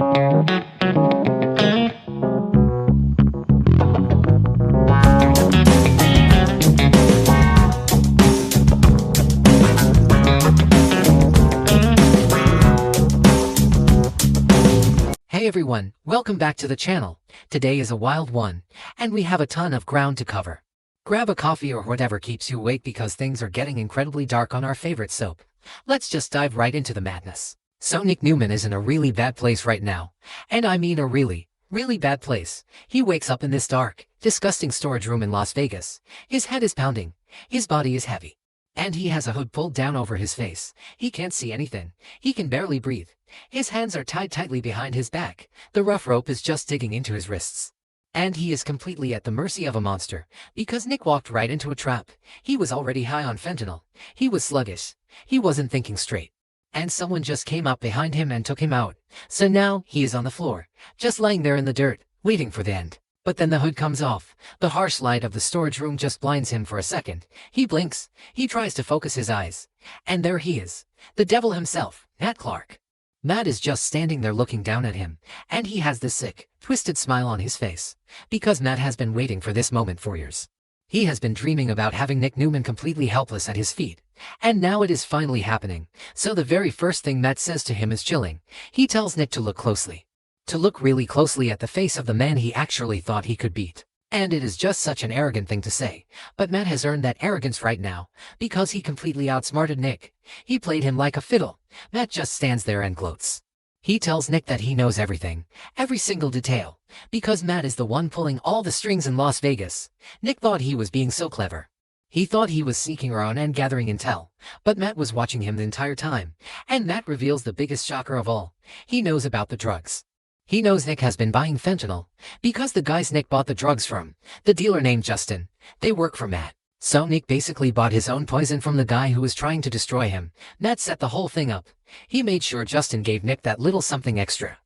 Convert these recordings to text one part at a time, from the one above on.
Hey everyone, welcome back to the channel. Today is a wild one, and we have a ton of ground to cover. Grab a coffee or whatever keeps you awake because things are getting incredibly dark on our favorite soap. Let's just dive right into the madness. So Nick Newman is in a really bad place right now. And I mean a really, really bad place. He wakes up in this dark, disgusting storage room in Las Vegas. His head is pounding. His body is heavy. And he has a hood pulled down over his face. He can't see anything. He can barely breathe. His hands are tied tightly behind his back. The rough rope is just digging into his wrists. And he is completely at the mercy of a monster, because Nick walked right into a trap. He was already high on fentanyl. He was sluggish. He wasn't thinking straight. And someone just came up behind him and took him out. So now he is on the floor, just lying there in the dirt, waiting for the end. But then the hood comes off. The harsh light of the storage room just blinds him for a second. He blinks. He tries to focus his eyes. And there he is. The devil himself, Matt Clark. Matt is just standing there looking down at him. And he has this sick, twisted smile on his face. Because Matt has been waiting for this moment for years. He has been dreaming about having Nick Newman completely helpless at his feet. And now it is finally happening. So the very first thing Matt says to him is chilling. He tells Nick to look closely. To look really closely at the face of the man he actually thought he could beat. And it is just such an arrogant thing to say. But Matt has earned that arrogance right now, because he completely outsmarted Nick. He played him like a fiddle. Matt just stands there and gloats. He tells Nick that he knows everything, every single detail, because Matt is the one pulling all the strings in Las Vegas. Nick thought he was being so clever. He thought he was sneaking around and gathering intel, but Matt was watching him the entire time. And Matt reveals the biggest shocker of all. He knows about the drugs. He knows Nick has been buying fentanyl, because the guys Nick bought the drugs from, the dealer named Justin, they work for Matt. So Nick basically bought his own poison from the guy who was trying to destroy him. Matt set the whole thing up. He made sure Justin gave Nick that little something extra.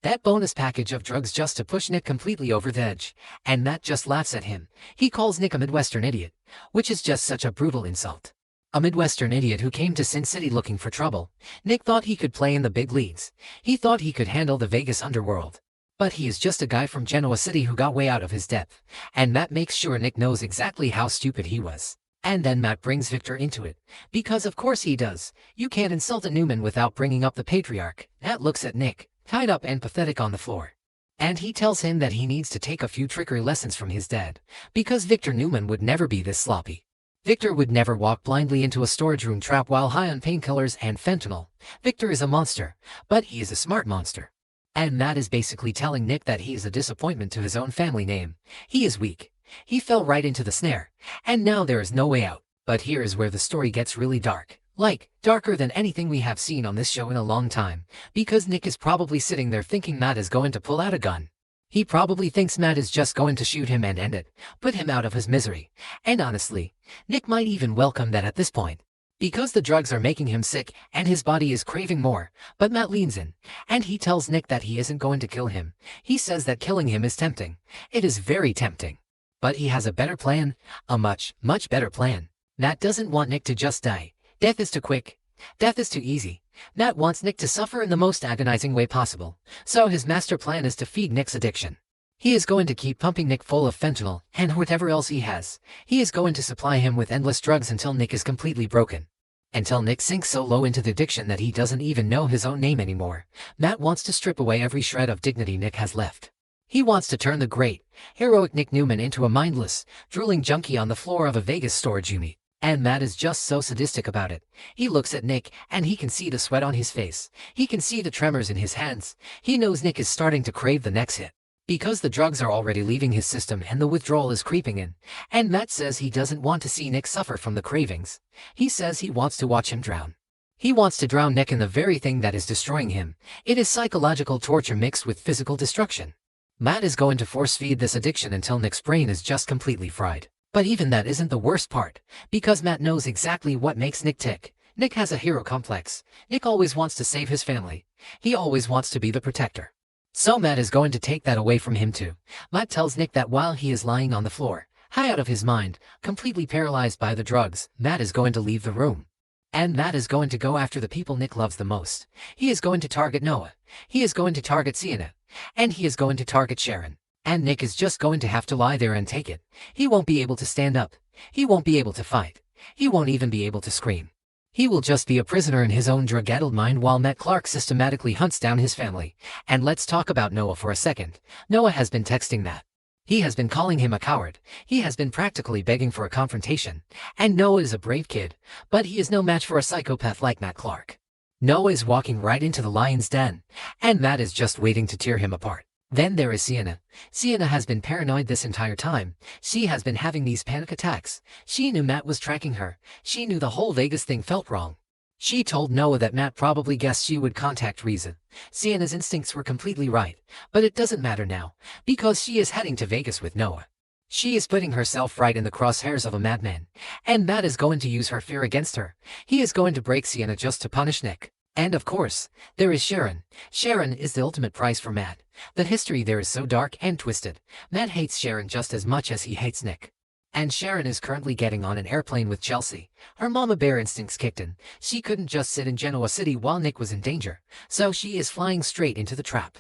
That bonus package of drugs just to push Nick completely over the edge. And Matt just laughs at him. He calls Nick a Midwestern idiot, which is just such a brutal insult. A Midwestern idiot who came to Sin City looking for trouble. Nick thought he could play in the big leagues. He thought he could handle the Vegas underworld. But he is just a guy from Genoa City who got way out of his depth. And Matt makes sure Nick knows exactly how stupid he was. And then Matt brings Victor into it. Because of course he does. You can't insult a Newman without bringing up the patriarch. Matt looks at Nick, tied up and pathetic on the floor. And he tells him that he needs to take a few trickery lessons from his dad. Because Victor Newman would never be this sloppy. Victor would never walk blindly into a storage room trap while high on painkillers and fentanyl. Victor is a monster, but he is a smart monster. And Matt is basically telling Nick that he is a disappointment to his own family name. He is weak. He fell right into the snare. And now there is no way out. But here is where the story gets really dark. Like, darker than anything we have seen on this show in a long time. Because Nick is probably sitting there thinking Matt is going to pull out a gun. He probably thinks Matt is just going to shoot him and end it, put him out of his misery. And honestly, Nick might even welcome that at this point. Because the drugs are making him sick and his body is craving more. But Matt leans in, and he tells Nick that he isn't going to kill him. He says that killing him is tempting. It is very tempting. But he has a better plan, a much, much better plan. Matt doesn't want Nick to just die. Death is too quick. Death is too easy. Matt wants Nick to suffer in the most agonizing way possible. So his master plan is to feed Nick's addiction. He is going to keep pumping Nick full of fentanyl and whatever else he has. He is going to supply him with endless drugs until Nick is completely broken. Until Nick sinks so low into the addiction that he doesn't even know his own name anymore. Matt wants to strip away every shred of dignity Nick has left. He wants to turn the great, heroic Nick Newman into a mindless, drooling junkie on the floor of a Vegas storage unit. And Matt is just so sadistic about it. He looks at Nick, and he can see the sweat on his face. He can see the tremors in his hands. He knows Nick is starting to crave the next hit. Because the drugs are already leaving his system and the withdrawal is creeping in. And Matt says he doesn't want to see Nick suffer from the cravings. He says he wants to watch him drown. He wants to drown Nick in the very thing that is destroying him. It is psychological torture mixed with physical destruction. Matt is going to force-feed this addiction until Nick's brain is just completely fried. But even that isn't the worst part, because Matt knows exactly what makes Nick tick. Nick has a hero complex. Nick always wants to save his family. He always wants to be the protector. So Matt is going to take that away from him too. Matt tells Nick that while he is lying on the floor, high out of his mind, completely paralyzed by the drugs, Matt is going to leave the room. And Matt is going to go after the people Nick loves the most. He is going to target Noah. He is going to target Sienna. And he is going to target Sharon. And Nick is just going to have to lie there and take it. He won't be able to stand up. He won't be able to fight. He won't even be able to scream. He will just be a prisoner in his own drug-addled mind while Matt Clark systematically hunts down his family. And let's talk about Noah for a second. Noah has been texting Matt. He has been calling him a coward. He has been practically begging for a confrontation. And Noah is a brave kid, but he is no match for a psychopath like Matt Clark. Noah is walking right into the lion's den, and Matt is just waiting to tear him apart. Then there is Sienna. Sienna has been paranoid this entire time. She has been having these panic attacks. She knew Matt was tracking her. She knew the whole Vegas thing felt wrong. She told Noah that Matt probably guessed she would contact Reza. Sienna's instincts were completely right, but it doesn't matter now, because she is heading to Vegas with Noah. She is putting herself right in the crosshairs of a madman, and Matt is going to use her fear against her. He is going to break Sienna just to punish Nick. And of course, there is Sharon. Sharon is the ultimate prize for Matt. The history there is so dark and twisted. Matt hates Sharon just as much as he hates Nick. And Sharon is currently getting on an airplane with Chelsea. Her mama bear instincts kicked in. She couldn't just sit in Genoa City while Nick was in danger, so she is flying straight into the trap.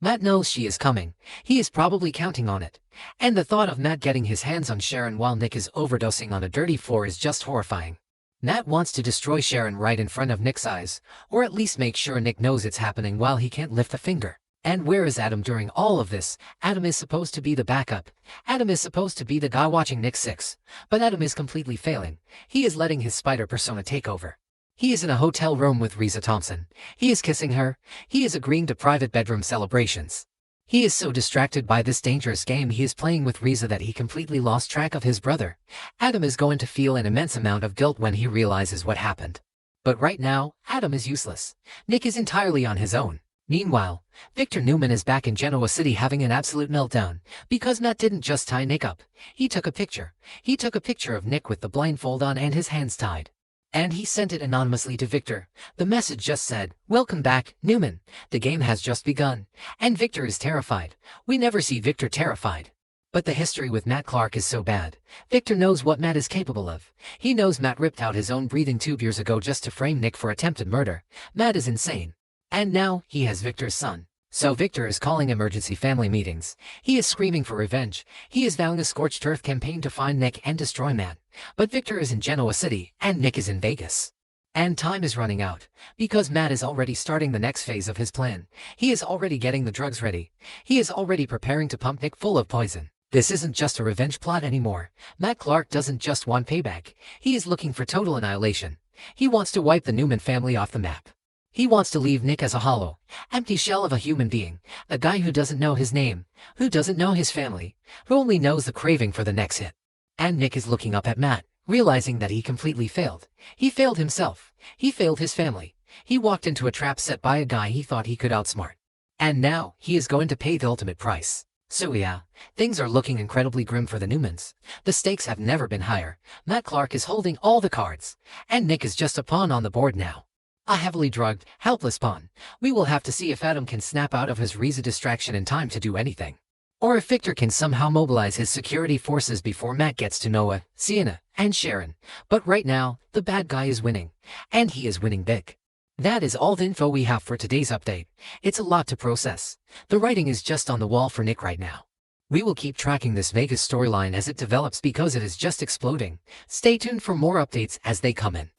Matt knows she is coming. He is probably counting on it. And the thought of Matt getting his hands on Sharon while Nick is overdosing on a dirty floor is just horrifying. Matt wants to destroy Sharon right in front of Nick's eyes, or at least make sure Nick knows it's happening while he can't lift a finger. And where is Adam during all of this? Adam is supposed to be the backup. Adam is supposed to be the guy watching Nick 6. But Adam is completely failing. He is letting his spider persona take over. He is in a hotel room with Reza Thompson. He is kissing her. He is agreeing to private bedroom celebrations. He is so distracted by this dangerous game he is playing with Reza that he completely lost track of his brother. Adam is going to feel an immense amount of guilt when he realizes what happened. But right now, Adam is useless. Nick is entirely on his own. Meanwhile, Victor Newman is back in Genoa City having an absolute meltdown, because Matt didn't just tie Nick up. He took a picture. He took a picture of Nick with the blindfold on and his hands tied. And he sent it anonymously to Victor. The message just said, "Welcome back, Newman. The game has just begun." And Victor is terrified. We never see Victor terrified. But the history with Matt Clark is so bad. Victor knows what Matt is capable of. He knows Matt ripped out his own breathing tube years ago just to frame Nick for attempted murder. Matt is insane. And now, he has Victor's son. So Victor is calling emergency family meetings. He is screaming for revenge. He is vowing a scorched earth campaign to find Nick and destroy Matt. But Victor is in Genoa City, and Nick is in Vegas. And time is running out, because Matt is already starting the next phase of his plan. He is already getting the drugs ready. He is already preparing to pump Nick full of poison. This isn't just a revenge plot anymore. Matt Clark doesn't just want payback. He is looking for total annihilation. He wants to wipe the Newman family off the map. He wants to leave Nick as a hollow, empty shell of a human being, a guy who doesn't know his name, who doesn't know his family, who only knows the craving for the next hit. And Nick is looking up at Matt, realizing that he completely failed. He failed himself. He failed his family. He walked into a trap set by a guy he thought he could outsmart. And now, he is going to pay the ultimate price. So yeah, things are looking incredibly grim for the Newmans. The stakes have never been higher. Matt Clark is holding all the cards, and Nick is just a pawn on the board now. A heavily drugged, helpless pawn. We will have to see if Adam can snap out of his Reza distraction in time to do anything. Or if Victor can somehow mobilize his security forces before Matt gets to Noah, Sienna, and Sharon. But right now, the bad guy is winning. And he is winning big. That is all the info we have for today's update. It's a lot to process. The writing is just on the wall for Nick right now. We will keep tracking this Vegas storyline as it develops because it is just exploding. Stay tuned for more updates as they come in.